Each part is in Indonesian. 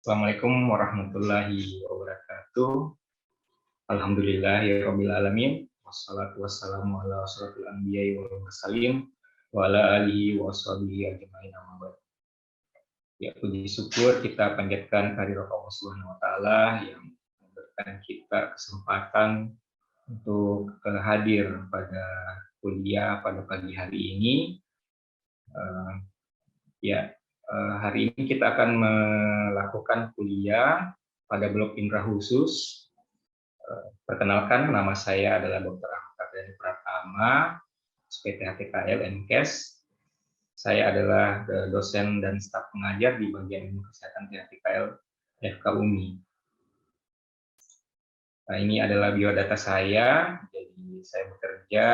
Assalamualaikum warahmatullahi wabarakatuh. Alhamdulillahirabbil alamin. Wassalatu wassalamu ala asyrofil anbiya'i wal mursalin wa ala alihi wa washabihi ajmain amma ba'd. Ya, puji syukur kita panjatkan kehadirat Allah Subhanahu wa taala yang memberikan kita kesempatan untuk hadir pada kuliah pada pagi hari ini. Hari ini kita akan melakukan kuliah pada blok indra khusus. Perkenalkan, nama saya adalah Dr. Ahmad Ardhani Pratama, SPTHTKL MKes. Saya adalah dosen dan staf pengajar di bagian ilmu kesehatan THTKL FK UMI. Nah, ini adalah biodata saya. Jadi saya bekerja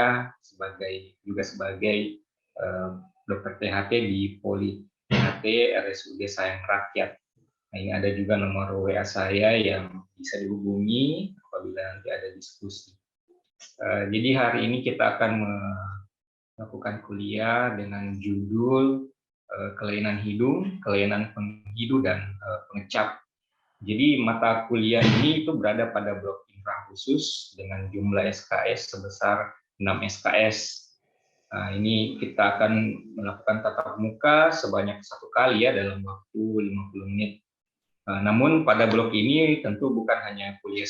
sebagai dokter THT di Poli THT RSUD Sayang Rakyat. Nah, ini ada juga nomor WA saya yang bisa dihubungi apabila nanti ada diskusi. Jadi hari ini kita akan melakukan kuliah dengan judul kelainan hidung, kelainan penghidu, dan pengecap. Jadi mata kuliah ini itu berada pada blok indra khusus dengan jumlah SKS sebesar 6 SKS. Nah, ini kita akan melakukan tatap muka sebanyak 1 kali ya dalam waktu 50 menit. Namun pada blok ini tentu bukan hanya kuliah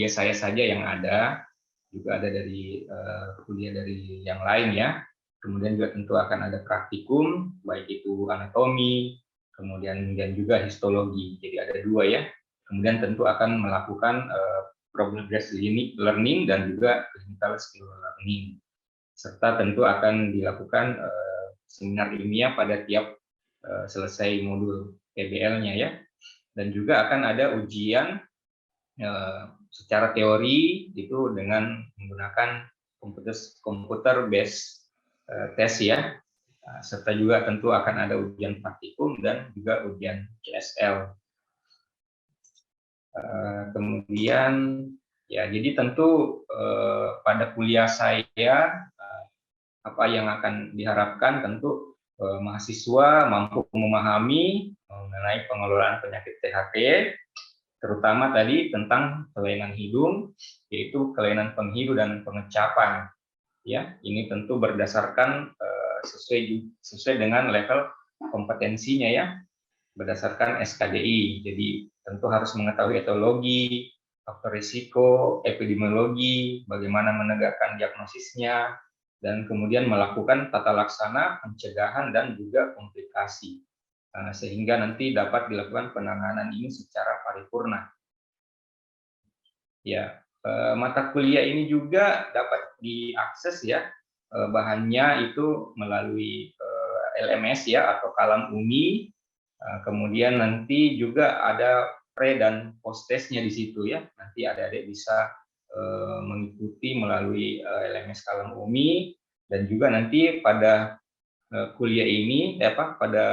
saya saja yang ada, juga ada dari kuliah dari yang lain ya. Kemudian juga tentu akan ada praktikum, baik itu anatomi, kemudian dan juga histologi. Jadi ada 2 ya. Kemudian tentu akan melakukan problem-based learning dan juga clinical skill learning. Serta tentu akan dilakukan seminar ilmiah pada tiap selesai modul PBL-nya ya. Dan juga akan ada ujian secara teori itu dengan menggunakan computer based test ya. Serta juga tentu akan ada ujian praktikum dan juga ujian CSL. Kemudian ya, jadi tentu pada kuliah saya apa yang akan diharapkan tentu mahasiswa mampu memahami mengenai pengelolaan penyakit THT, terutama tadi tentang kelainan hidung, yaitu kelainan penghidu dan pengecapan. Ya, ini tentu berdasarkan sesuai dengan level kompetensinya ya, berdasarkan SKDI. Jadi tentu harus mengetahui etiologi, faktor risiko, epidemiologi, bagaimana menegakkan diagnosisnya, dan kemudian melakukan tata laksana pencegahan dan juga komplikasi, sehingga nanti dapat dilakukan penanganan ini secara paripurna. Ya, mata kuliah ini juga dapat diakses ya, bahannya itu melalui LMS ya atau Kalam UMI. Kemudian nanti juga ada pre dan post testnya di situ ya. Nanti adik-adik bisa mengikuti melalui LMS Kalam UMI, dan juga nanti pada kuliah ini pada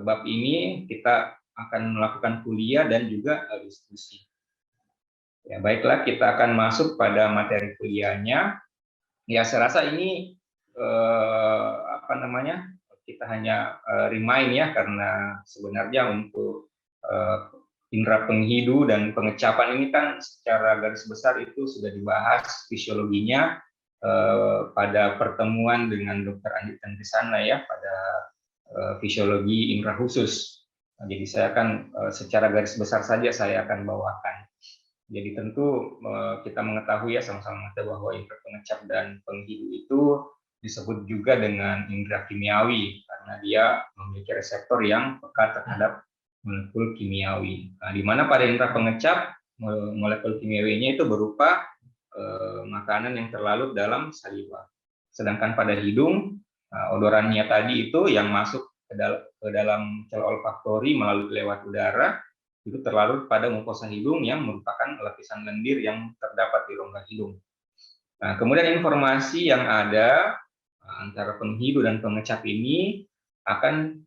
bab ini kita akan melakukan kuliah dan juga diskusi. Ya, baiklah, kita akan masuk pada materi kuliahnya. Ya, saya rasa ini kita hanya remind ya, karena sebenarnya untuk indera penghidu dan pengecapan ini kan secara garis besar itu sudah dibahas fisiologinya pada pertemuan dengan Dr. Andi Trisana ya, pada fisiologi indera khusus. Nah, jadi saya akan secara garis besar saja saya akan bawakan. Jadi tentu kita mengetahui ya, sama-sama mengetahui bahwa indera pengecap dan penghidu itu disebut juga dengan indera kimiawi karena dia memiliki reseptor yang peka terhadap molekul kimiawi. Nah, di mana pada indera pengecap molekul kimiawinya itu berupa makanan yang terlarut dalam saliva. Sedangkan pada hidung odorannya tadi itu yang masuk ke dalam cel olfaktori melalui lewat udara itu terlarut pada mukosa hidung yang merupakan lapisan lendir yang terdapat di rongga hidung. Nah, kemudian informasi yang ada antara penghidu dan pengecap ini akan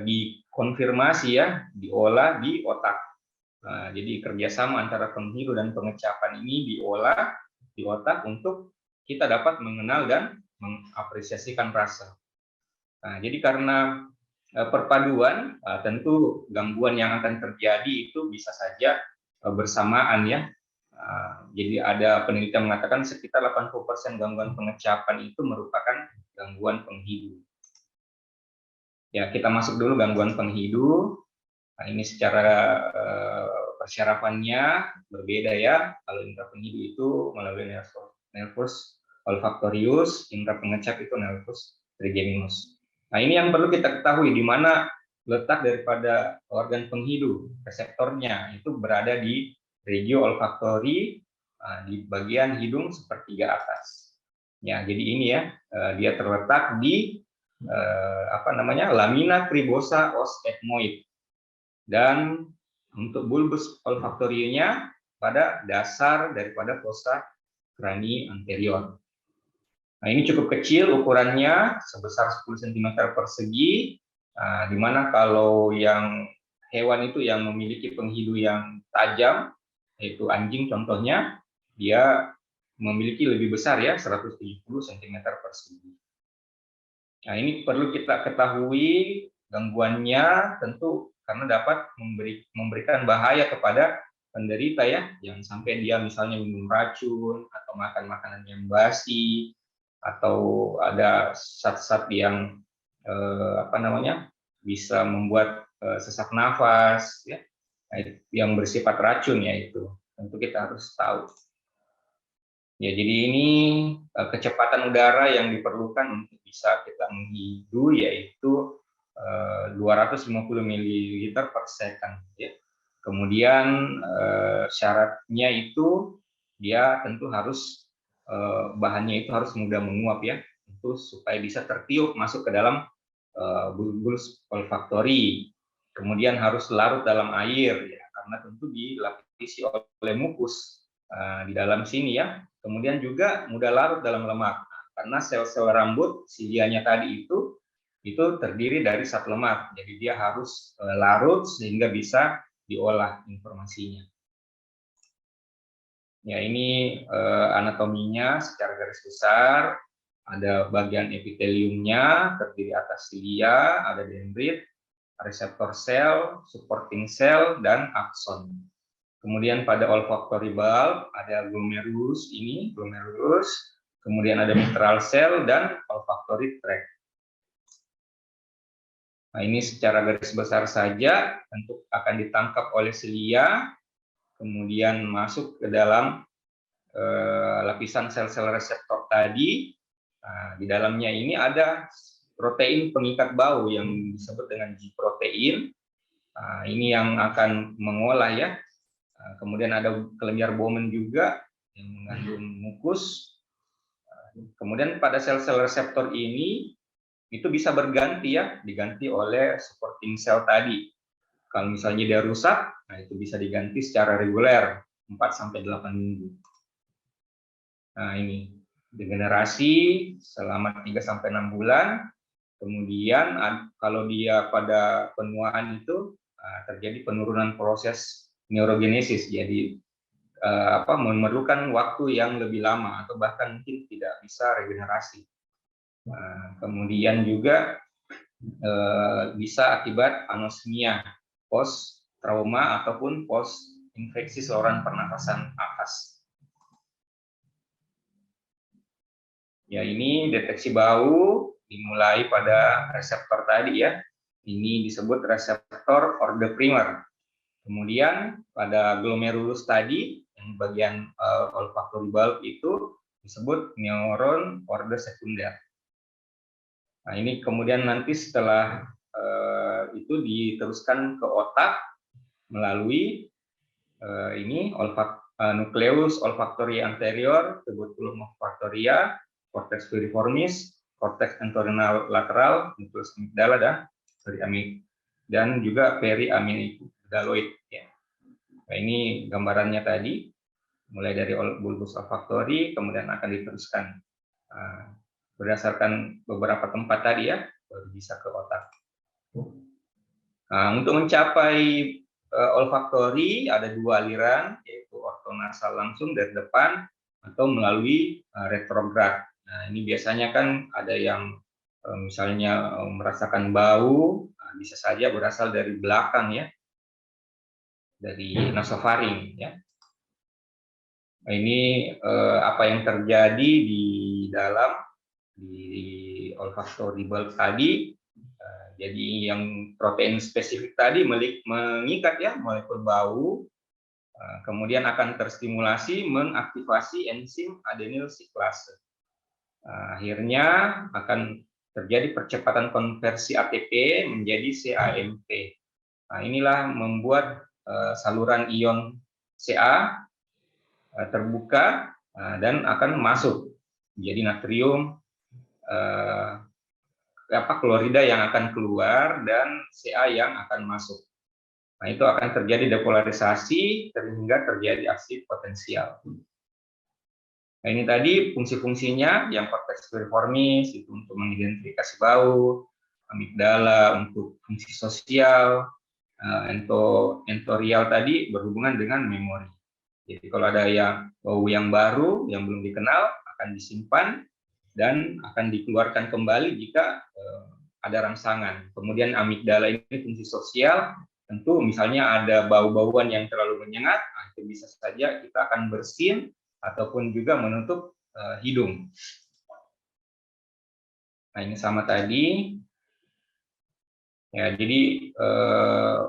dikonfirmasi ya, diolah di otak. Nah, jadi kerjasama antara penghidu dan pengecapan ini diolah di otak untuk kita dapat mengenal dan mengapresiasikan rasa. Nah, jadi karena perpaduan, tentu gangguan yang akan terjadi itu bisa saja bersamaan ya. Jadi ada penelitian mengatakan sekitar 80% gangguan pengecapan itu merupakan gangguan penghidu. Ya, kita masuk dulu gangguan penghidu. Nah, ini secara persyarafannya berbeda ya. Kalau indera penghidu itu melalui nervus olfactorius, indera pengecap itu nervus trigeminus. Nah, ini yang perlu kita ketahui, di mana letak daripada organ penghidu, reseptornya itu berada di regio olfaktori, di bagian hidung sepertiga atas. Ya, jadi ini ya, dia terletak di lamina cribosa os ethmoid, dan untuk bulbus olfaktorionya pada dasar daripada fossa crani anterior. Nah, ini cukup kecil ukurannya, sebesar 10 cm persegi, di mana kalau yang hewan itu yang memiliki penghidu yang tajam, yaitu anjing contohnya, dia memiliki lebih besar ya, 170 cm persegi. Nah, ini perlu kita ketahui gangguannya tentu karena dapat memberikan bahaya kepada penderita ya, jangan sampai dia misalnya minum racun atau makan makanan yang basi, atau ada zat-zat yang bisa membuat sesak nafas ya, yang bersifat racun ya, itu tentu kita harus tahu. Ya, jadi ini kecepatan udara yang diperlukan untuk bisa kita menghidu yaitu 250 ml per second. Ya. Kemudian syaratnya itu dia tentu harus bahannya itu harus mudah menguap ya, itu supaya bisa tertiup masuk ke dalam bulbus olfaktori. Kemudian harus larut dalam air ya, karena tentu dilapisi oleh mukus di dalam sini ya. Kemudian juga mudah larut dalam lemak, karena sel-sel rambut silianya tadi itu terdiri dari zat lemak, jadi dia harus larut sehingga bisa diolah informasinya. Ya, ini anatominya secara garis besar. Ada bagian epiteliumnya terdiri atas silia, ada dendrit, reseptor sel, supporting sel, dan akson. Kemudian pada olfactory bulb ada glomerulus, kemudian ada mitral cell dan olfactory tract. Nah, ini secara garis besar saja tentu akan ditangkap oleh silia, kemudian masuk ke dalam lapisan sel-sel reseptor tadi. Nah, di dalamnya ini ada protein pengikat bau yang disebut dengan G-protein. Nah, ini yang akan mengolah ya. Kemudian ada kelenjar Bowman juga yang mengandung mukus. Kemudian pada sel-sel reseptor ini itu bisa berganti ya, diganti oleh supporting cell tadi. Kalau misalnya dia rusak, nah itu bisa diganti secara reguler 4-8 minggu. Nah, ini degenerasi selama 3-6 bulan. Kemudian kalau dia pada penuaan itu terjadi penurunan proses neurogenesis, jadi memerlukan waktu yang lebih lama atau bahkan mungkin tidak bisa regenerasi. Kemudian juga bisa akibat anosmia, post trauma ataupun post infeksi saluran pernafasan atas. Ya, ini deteksi bau dimulai pada reseptor tadi ya. Ini disebut reseptor orde primer. Kemudian pada glomerulus tadi yang bagian olfactory bulb itu disebut neuron orde sekunder. Nah, ini kemudian nanti setelah itu diteruskan ke otak melalui ini nucleus olfactory anterior, tuberculum olfactoria, cortex piriformis, cortex entorhinal lateral, nucleus amygdala dan juga periamygdaloid. Ya. Nah, ini gambarannya tadi, mulai dari bulbus olfactory, kemudian akan diteruskan berdasarkan beberapa tempat tadi ya, baru bisa ke otak. Nah, untuk mencapai olfactory ada dua aliran, yaitu ortonasal langsung dari depan atau melalui retrograd. Nah, ini biasanya kan ada yang misalnya merasakan bau bisa saja berasal dari belakang ya, dari nasofaring ya. Nah, ini apa yang terjadi di dalam di olfactory bulb tadi. Jadi yang protein spesifik tadi mengikat ya molekul bau, kemudian akan terstimulasi mengaktifasi enzim adenyl siklase. Akhirnya akan terjadi percepatan konversi ATP menjadi CAMP. Nah, inilah membuat saluran ion Ca terbuka dan akan masuk. Jadi natrium klorida yang akan keluar dan Ca yang akan masuk. Nah, itu akan terjadi depolarisasi sehingga terjadi aksi potensial. Nah, ini tadi fungsi-fungsinya, yang cortex piriformis itu untuk mengidentifikasi bau, amigdala untuk fungsi sosial, entorial tadi berhubungan dengan memori. Jadi kalau ada bau yang baru yang belum dikenal akan disimpan dan akan dikeluarkan kembali jika ada rangsangan. Kemudian amigdala ini fungsi sosial, tentu misalnya ada bau-bauan yang terlalu menyengat, itu bisa saja kita akan bersin ataupun juga menutup hidung. Nah, ini sama tadi. Ya, jadi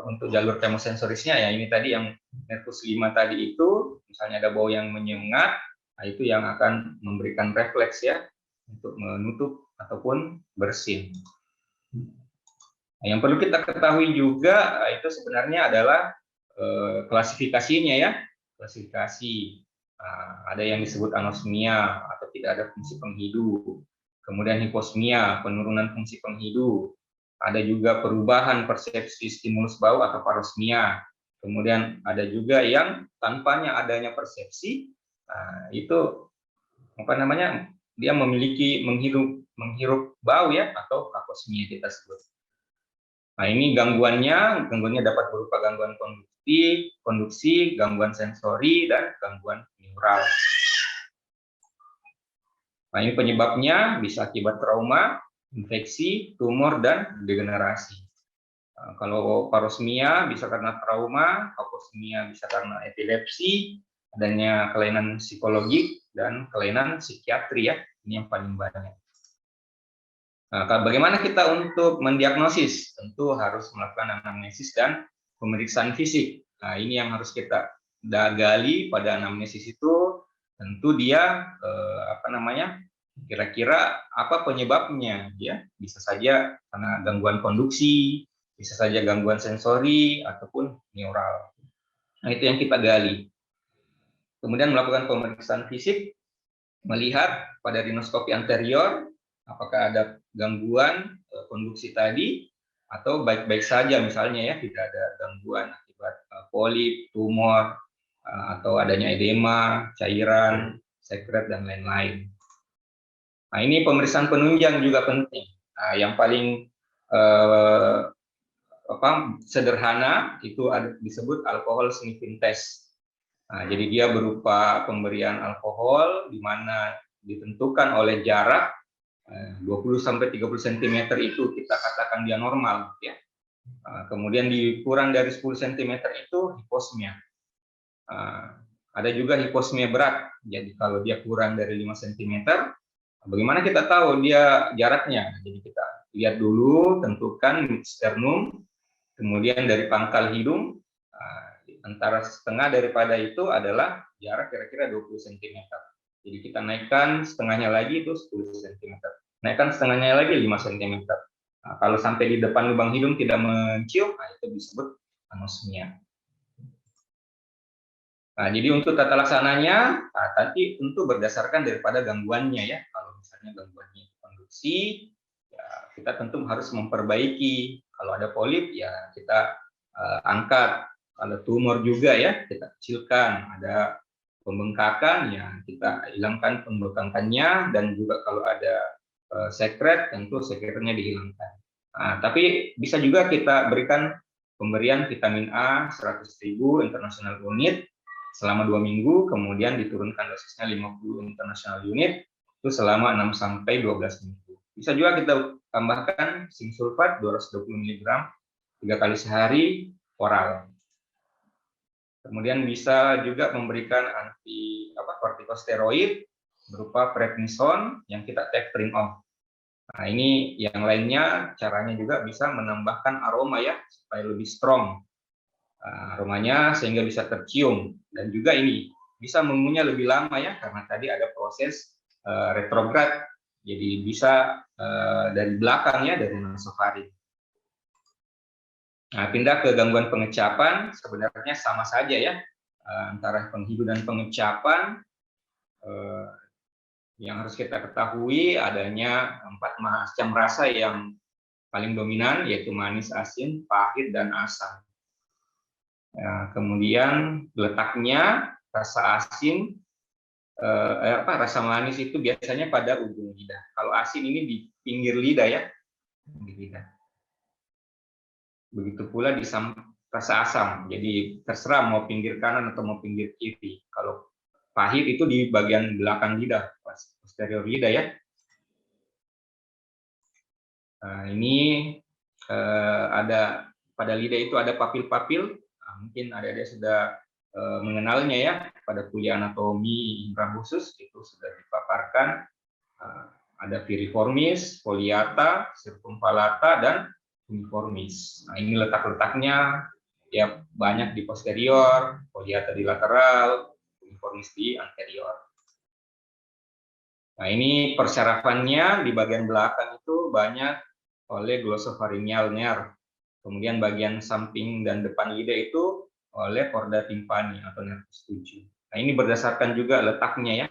untuk jalur kemosensorisnya ya ini tadi yang nervus 5 tadi itu, misalnya ada bau yang menyengat, nah itu yang akan memberikan refleks ya untuk menutup ataupun bersin. Nah, yang perlu kita ketahui juga itu sebenarnya adalah klasifikasinya ya, klasifikasi. Ada yang disebut anosmia atau tidak ada fungsi penghidu, kemudian hiposmia, penurunan fungsi penghidu, ada juga perubahan persepsi stimulus bau atau parosmia, kemudian ada juga yang tanpanya adanya persepsi, itu apa namanya, dia memiliki menghirup bau ya, atau kaposmia kita sebut. Nah, ini gangguannya dapat berupa gangguan konduksi, gangguan sensori, dan gangguan neural. Nah, ini penyebabnya bisa akibat trauma, infeksi, tumor, dan degenerasi. Kalau parosmia bisa karena trauma, kaposmia bisa karena epilepsi, adanya kelainan psikologik, dan kelainan psikiatri ya, ini yang paling banyak. Nah, bagaimana kita untuk mendiagnosis? Tentu harus melakukan anamnesis dan pemeriksaan fisik. Nah, ini yang harus kita gali pada anamnesis itu. Tentu dia kira-kira apa penyebabnya? Ya, bisa saja karena gangguan konduksi, bisa saja gangguan sensori ataupun neural. Nah, itu yang kita gali. Kemudian melakukan pemeriksaan fisik, melihat pada rinoskopi anterior apakah ada gangguan konduksi tadi atau baik-baik saja, misalnya ya tidak ada gangguan akibat polip, tumor, atau adanya edema, cairan, sekret, dan lain-lain. Nah, ini pemeriksaan penunjang juga penting. Nah, yang paling sederhana itu disebut alcohol sniffing test. Nah, jadi dia berupa pemberian alkohol di mana ditentukan oleh jarak 20-30 cm itu kita katakan dia normal ya. Kemudian dikurang dari 10 cm itu hiposmia. Ada juga hiposmia berat. Jadi kalau dia kurang dari 5 cm, bagaimana kita tahu dia jaraknya? Jadi kita lihat dulu, tentukan sternum, kemudian dari pangkal hidung, antara setengah daripada itu adalah jarak kira-kira 20 cm. Jadi kita naikkan setengahnya lagi itu 10 cm. Naikkan setengahnya lagi 5 cm. Nah, kalau sampai di depan lubang hidung tidak mencium, itu disebut anosmia. Nah, jadi untuk tata laksananya, tadi tentu berdasarkan daripada gangguannya ya. Kalau misalnya gangguannya konduksi, ya kita tentu harus memperbaiki. Kalau ada polip, ya kita angkat. Kalau tumor juga ya, kita kecilkan. Ada pembengkakan, ya kita hilangkan pembengkakannya, dan juga kalau ada sekret, tentu sekretnya dihilangkan. Nah, tapi bisa juga kita berikan pemberian vitamin A 100.000 international unit selama 2 minggu, kemudian diturunkan dosisnya 50 international unit itu selama 6-12 minggu. Bisa juga kita tambahkan zinc sulfat 220 mg 3 kali sehari oral. Kemudian bisa juga memberikan kortikosteroid berupa prednison yang kita tapering off. Nah, ini yang lainnya caranya juga bisa menambahkan aroma ya supaya lebih strong aromanya sehingga bisa tercium, dan juga ini bisa mengunyah lebih lama ya karena tadi ada proses retrograd, jadi bisa dari belakang ya, dari nasofaring. Nah, pindah ke gangguan pengecapan, sebenarnya sama saja ya antara penghidu dan pengecapan. Yang harus kita ketahui adanya 4 macam rasa yang paling dominan, yaitu manis, asin, pahit, dan asam. Nah, kemudian letaknya rasa asin, rasa manis itu biasanya pada ujung lidah. Kalau asin ini di pinggir lidah ya, pinggir lidah. Begitu pula di rasa asam, jadi terserah mau pinggir kanan atau mau pinggir kiri. Kalau pahit itu di bagian belakang lidah, posterior lidah ya. Nah, ini ada pada lidah itu ada papil-papil. Nah, mungkin adik-adik sudah mengenalnya ya, pada kuliah anatomi indera khusus itu sudah dipaparkan. Ada piriformis, foliata, circumvallata, dan uniformis. Nah, ini letak-letaknya ya banyak di posterior, foliata di lateral, uniformis di anterior. Nah, ini persyarafannya di bagian belakang itu banyak oleh glossopharyngeal nerve. Kemudian bagian samping dan depan lidah itu oleh chorda tympani atau nervus 7. Nah, ini berdasarkan juga letaknya ya.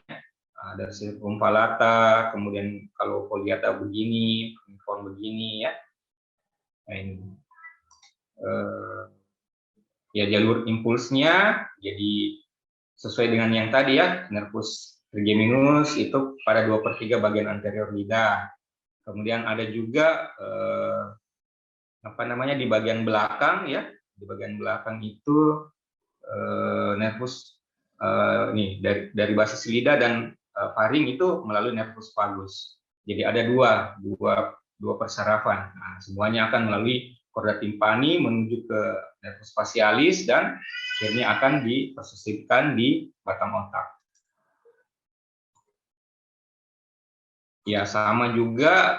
Ada circumvallata, kemudian kalau foliata begini, uniform begini ya. Nah, ini ya jalur impulsnya jadi sesuai dengan yang tadi ya, nervus trigeminus itu pada 2/3 bagian anterior lidah. Kemudian ada juga di bagian belakang ya, di bagian belakang itu nervus nih dari basis lidah dan faring itu melalui nervus vagus. Jadi ada dua persarafan. Nah, semuanya akan melalui chorda tympani menuju ke nervus facialis dan akhirnya akan dipersisipkan di batang otak. Ya, sama juga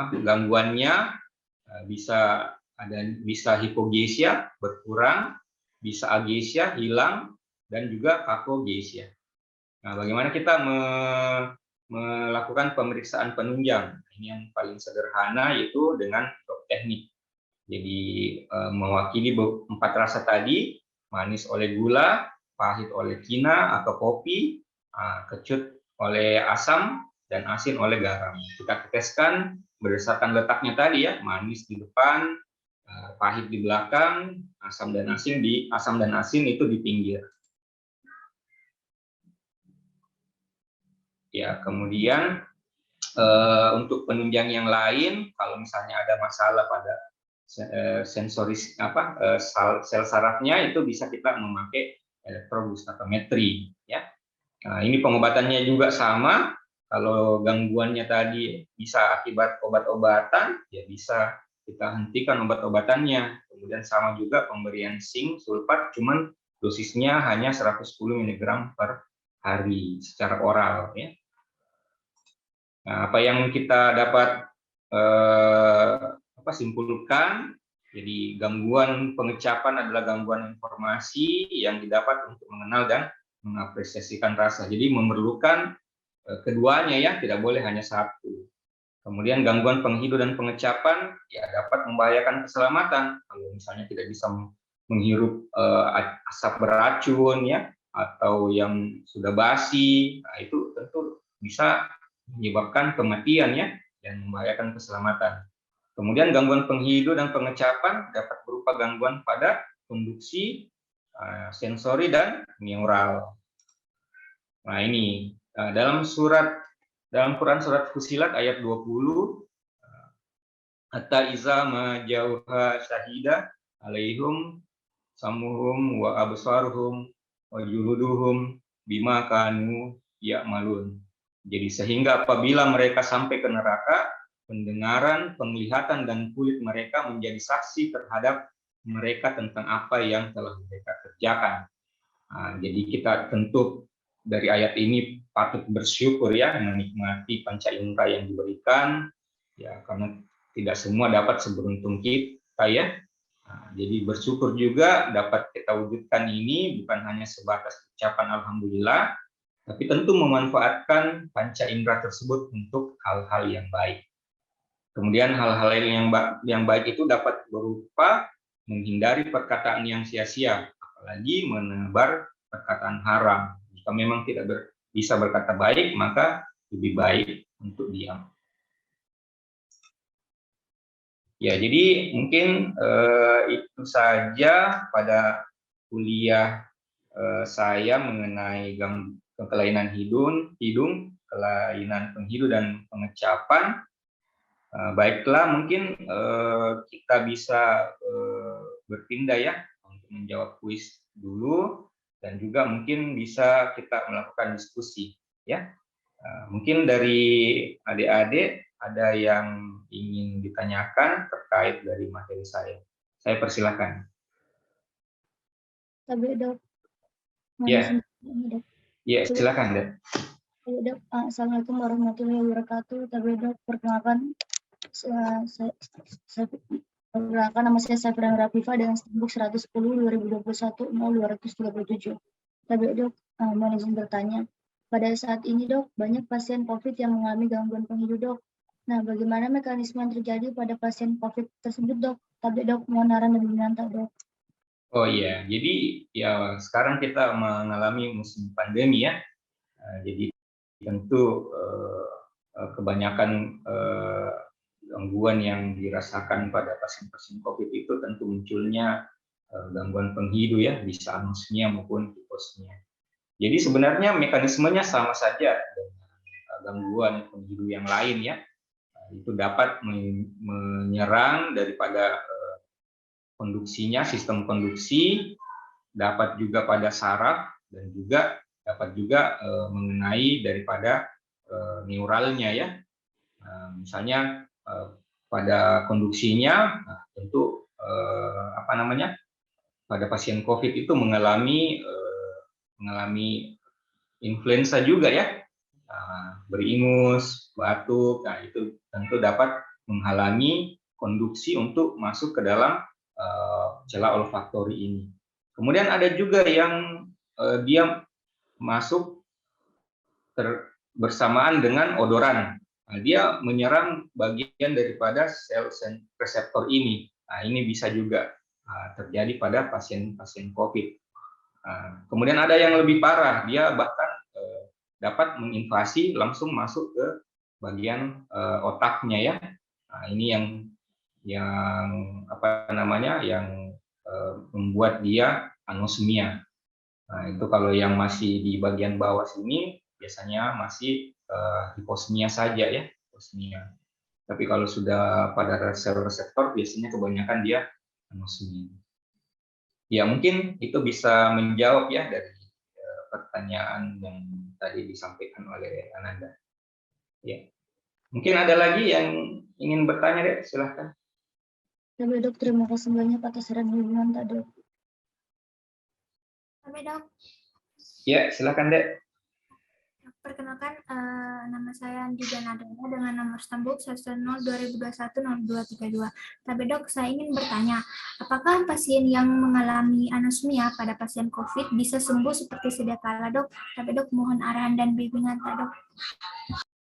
gangguannya bisa hipogesia berkurang, bisa agesia hilang, dan juga kakogesia. Nah, bagaimana kita melakukan pemeriksaan penunjang? Ini yang paling sederhana, yaitu dengan teknik. Jadi mewakili 4 rasa tadi, manis oleh gula, pahit oleh kina atau kopi, kecut oleh asam, dan asin oleh garam. Kita teteskan berdasarkan letaknya tadi ya, manis di depan, pahit di belakang, asam dan asin itu di pinggir. Ya, kemudian untuk penunjang yang lain, kalau misalnya ada masalah pada sensoris sel sarafnya, itu bisa kita memakai elektrogustatometri ya. Nah, ini pengobatannya juga sama. Kalau gangguannya tadi bisa akibat obat-obatan, ya bisa kita hentikan obat-obatannya. Kemudian sama juga pemberian zinc sulfat, cuman dosisnya hanya 110 mg per hari secara oral ya. Nah, apa yang kita dapat simpulkan, jadi gangguan pengecapan adalah gangguan informasi yang didapat untuk mengenal dan mengapresiasikan rasa. Jadi memerlukan keduanya ya, tidak boleh hanya satu. Kemudian gangguan penghidu dan pengecapan ya dapat membahayakan keselamatan kalau misalnya tidak bisa menghirup asap beracun ya, atau yang sudah basi. Nah, itu tentu bisa menyebabkan kematian ya, dan membahayakan keselamatan. Kemudian gangguan penghidu dan pengecapan dapat berupa gangguan pada konduksi, sensori, dan neural. Nah, ini dalam Quran surat Fusilat ayat 20, hatta iza majauha syahida alaihum samuhum wa absaruhum wa juluduhum bima kanu ya'malun. Jadi sehingga apabila mereka sampai ke neraka, pendengaran, penglihatan, dan kulit mereka menjadi saksi terhadap mereka tentang apa yang telah mereka kerjakan. Jadi kita tentu dari ayat ini patut bersyukur ya, menikmati panca indera yang diberikan, ya karena tidak semua dapat seberuntung kita ya. Jadi bersyukur juga dapat kita wujudkan ini bukan hanya sebatas ucapan alhamdulillah, tapi tentu memanfaatkan panca indera tersebut untuk hal-hal yang baik. Kemudian hal-hal yang baik itu dapat berupa menghindari perkataan yang sia-sia, apalagi menebar perkataan haram. Jika memang tidak bisa berkata baik, maka lebih baik untuk diam. Ya, jadi mungkin itu saja pada kuliah saya mengenai kelainan hidung, kelainan penghidu dan pengecapan. Baiklah, mungkin kita bisa berpindah ya untuk menjawab kuis dulu, dan juga mungkin bisa kita melakukan diskusi ya. Mungkin dari adik-adik ada yang ingin ditanyakan terkait dari materi saya. Saya persilakan. Tapi Dok. Ya. Ya, silakan Dok. Dok, Assalamualaikum warahmatullahi wabarakatuh. Tapi Dok, perkenalkan perkenalkan nama saya Safira Rafifa dengan stempuk 110 2021 0237. Tapi Dok, mohon izin bertanya. Pada saat ini Dok, banyak pasien COVID yang mengalami gangguan penghidu Dok. Nah, bagaimana mekanisme yang terjadi pada pasien COVID tersebut Dok? Tapi Dok, mohon arahan dan bimbingan Dok. Oh iya, jadi ya sekarang kita mengalami musim pandemi ya. Jadi tentu kebanyakan gangguan yang dirasakan pada pasien-pasien COVID itu tentu munculnya gangguan penghidu ya, bisa anosmia maupun hiposmia. Jadi sebenarnya mekanismenya sama saja dengan gangguan penghidu yang lain ya. Itu dapat menyerang daripada konduksinya, sistem konduksi, dapat juga pada saraf, dan juga dapat juga mengenai daripada neuralnya ya. Misalnya pada konduksinya, tentu pada pasien COVID itu mengalami influenza juga ya, beringus, batuk, nah itu tentu dapat menghalangi konduksi untuk masuk ke dalam celah olfaktori ini. Kemudian ada juga yang dia masuk bersamaan dengan odoran. Nah, dia menyerang bagian daripada sel reseptor ini. Nah, ini bisa juga terjadi pada pasien-pasien COVID. Kemudian ada yang lebih parah, dia bahkan dapat menginvasi langsung masuk ke bagian otaknya ya. Nah, ini yang membuat dia anosmia. Nah, itu kalau yang masih di bagian bawah sini biasanya masih hiposmia saja ya, hiposmia. Tapi kalau sudah pada sel reseptor biasanya kebanyakan dia anosmia. Ya, mungkin itu bisa menjawab ya dari pertanyaan yang tadi disampaikan oleh Ananda. Ya. Mungkin ada lagi yang ingin bertanya, Dek? Silahkan. Tapi Dok, terima kasih banyak atas saran hubungan Dok. Tapi Dok. Ya, silakan Dek. Perkenalkan, nama saya Andi Ganadana dengan nomor stambuk 11020210232. Tapi Dok, saya ingin bertanya, apakah pasien yang mengalami anosmia pada pasien COVID bisa sembuh seperti sedia kala Dok? Tapi Dok, mohon arahan dan bimbingan Dok.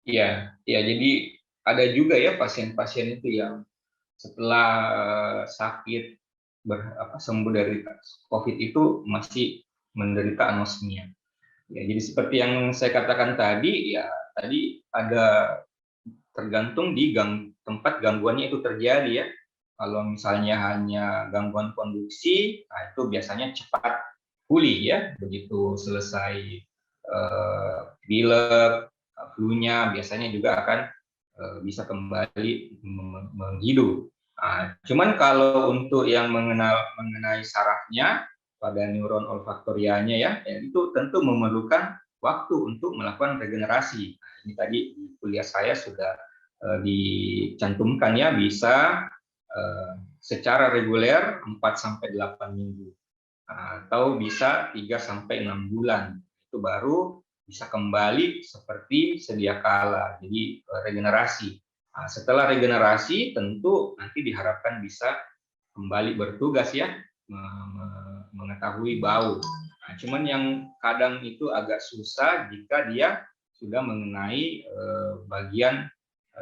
Iya, jadi ada juga ya pasien-pasien itu yang setelah sakit sembuh dari COVID itu masih menderita anosmia. Ya, jadi seperti yang saya katakan tadi, ya tadi ada tergantung di tempat gangguannya itu terjadi ya. Kalau misalnya hanya gangguan konduksi, nah itu biasanya cepat pulih ya, begitu selesai pilek, flu-nya biasanya juga akan bisa kembali menghidup. Nah, cuman kalau untuk yang mengenai sarafnya pada neuron olfaktorianya ya itu tentu memerlukan waktu untuk melakukan regenerasi. Nah, ini tadi di kuliah saya sudah dicantumkan ya, bisa secara reguler 4-8 minggu, atau bisa 3-6 bulan, itu baru bisa kembali seperti sedia kala, jadi regenerasi. Nah, setelah regenerasi tentu nanti diharapkan bisa kembali bertugas ya, mengetahui bau. Nah, cuman yang kadang itu agak susah jika dia sudah mengenai bagian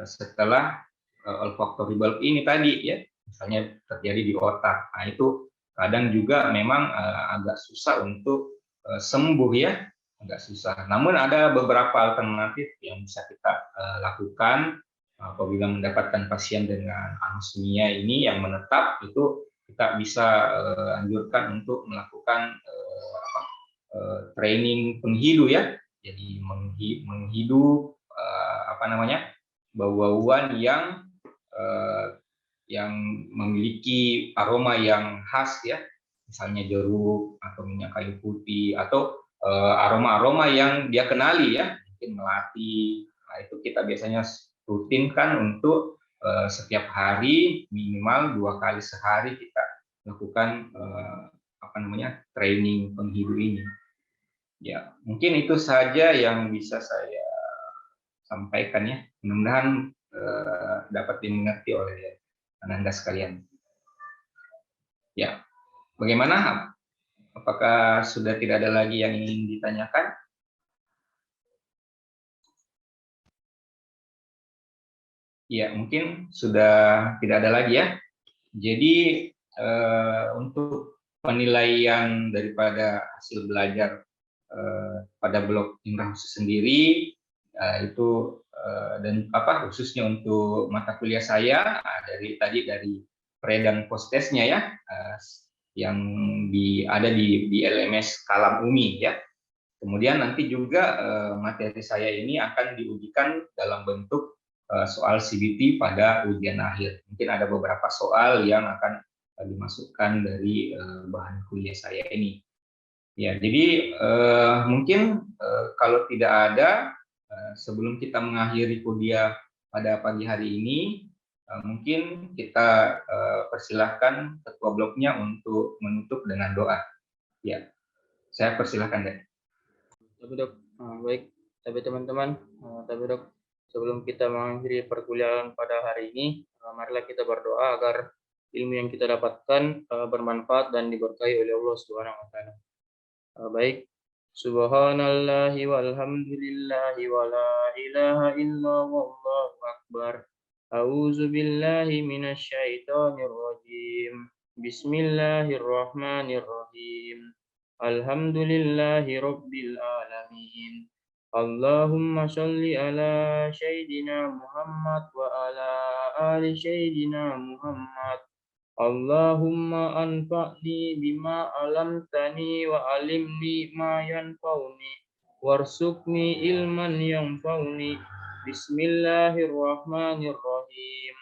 setelah olfactory bulb ini tadi ya, misalnya terjadi di otak. Nah, itu kadang juga memang agak susah untuk sembuh ya, agak susah. Namun ada beberapa alternatif yang bisa kita lakukan apabila mendapatkan pasien dengan anosmia ini yang menetap, itu kita bisa anjurkan untuk melakukan training penghidu ya, jadi menghidu bau-bauan yang memiliki aroma yang khas ya, misalnya jeruk atau minyak kayu putih, atau aroma-aroma yang dia kenali ya, mungkin melati. Nah, itu kita biasanya rutinkan untuk setiap hari minimal 2 kali sehari kita lakukan training penghidu ini. Ya, mungkin itu saja yang bisa saya sampaikan ya. Mudah-mudahan dapat dimengerti oleh Ananda sekalian. Ya, bagaimana? Apakah sudah tidak ada lagi yang ingin ditanyakan? Ya, mungkin sudah tidak ada lagi ya. Jadi untuk penilaian daripada hasil belajar pada blok indera khusus sendiri itu dan khususnya untuk mata kuliah saya dari pre dan post testnya ya, yang ada di LMS Kalam Umi ya. Kemudian nanti juga materi saya ini akan diujikan dalam bentuk soal CBT pada ujian akhir. Mungkin ada beberapa soal yang akan dimasukkan dari bahan kuliah saya ini. Ya, jadi mungkin kalau tidak ada, sebelum kita mengakhiri kuliah pada pagi hari ini, mungkin kita persilahkan ketua bloknya untuk menutup dengan doa. Ya, saya persilahkan deh. Tapi dok, baik. Tapi teman-teman, tapi dok, sebelum kita mengakhiri perkuliahan pada hari ini, marilah kita berdoa agar ilmu yang kita dapatkan bermanfaat dan diberkahi oleh Allah Subhanahu wa taala. Baik. Subhanallahi walhamdulillahi wa la ilaha illa wallahu akbar. A'udzu billahi minasyaitonir rajim. Bismillahirrahmanirrahim. Alhamdulillahi rabbil alamin. Allahumma shalli ala sayyidina Muhammad wa ala ali sayyidina Muhammad. Allahumma anfa'ni bima alamtani wa alimni ma yanfa'uni warzuqni ilman yanfa'uni. Bismillahirrahmanirrahim.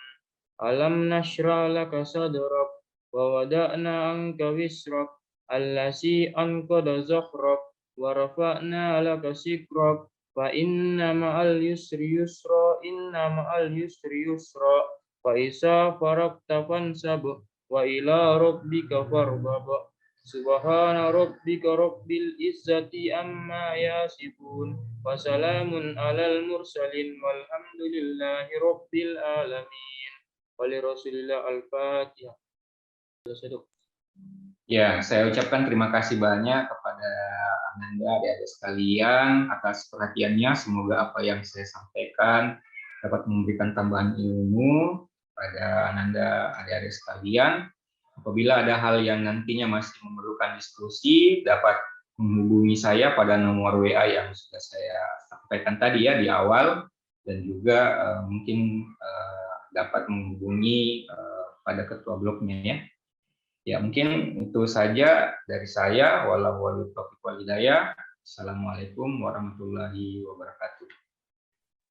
Alam nashrah laka sadrak wa wada'na anka wisrak allasi anqadha zahrak wa rafa'na laka sikrak fa inna ma'al yusri yusra inna ma'al yusri yusra wa isa faraqta fansab wa ila rabbika farghab. Subhana rabbika rabbil izzati amma yasifun wa salamun alal mursalin walhamdulillahi rabbil alamin. Wali Rasulillah al-Fatihah. Ya, saya ucapkan terima kasih banyak kepada Ananda, adik-adik sekalian atas perhatiannya. Semoga apa yang saya sampaikan dapat memberikan tambahan ilmu pada Ananda, adik-adik sekalian. Apabila ada hal yang nantinya masih memerlukan diskusi, dapat menghubungi saya pada nomor WA yang sudah saya sampaikan tadi ya di awal, dan juga mungkin dapat menghubungi pada ketua bloknya ya. Ya, mungkin itu saja dari saya. Wallahualam. Assalamualaikum warahmatullahi wabarakatuh.